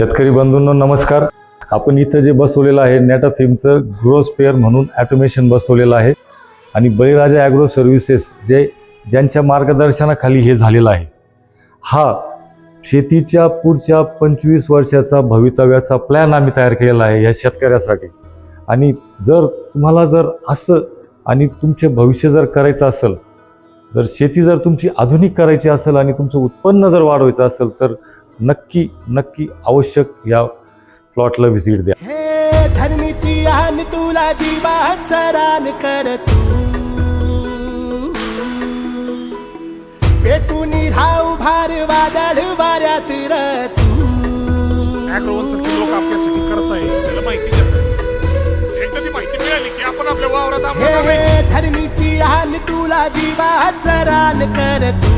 शेतकरी बंधूंनो नमस्कार. आपण इथं जे बसवलेलं आहे नेटाफिमचं ग्रो स्पेअर म्हणून ॲटोमेशन बसवलेलं आहे आणि बळीराजा ॲग्रो सर्व्हिसेस ज्यांच्या मार्गदर्शनाखाली हे झालेलं आहे. हा शेतीच्या पुढच्या 25 वर्षाचा भवितव्याचा प्लॅन आम्ही तयार केलेला आहे या शेतकऱ्यासाठी. आणि तुम्हाला असं आणि तुमचे भविष्य करायचं असेल, शेती तुमची आधुनिक करायची असेल आणि तुमचं उत्पन्न वाढवायचं असेल तर नक्की आवश्यक या प्लॉटला व्हिजिट द्या. हे धरणीची आन तुला जीवाचं रान कर तू, पेटून राहू भार वादळ वाऱ्यात र तू. ॲग्रोवनसारखे लोक आपल्यासाठी करत आहे, त्याला माहिती देतात. एकदा ती माहिती मिळाली की आपण आपल्या वावरात आपल्याला हे धरणीची आन तुला जीवाचं रान कर तू.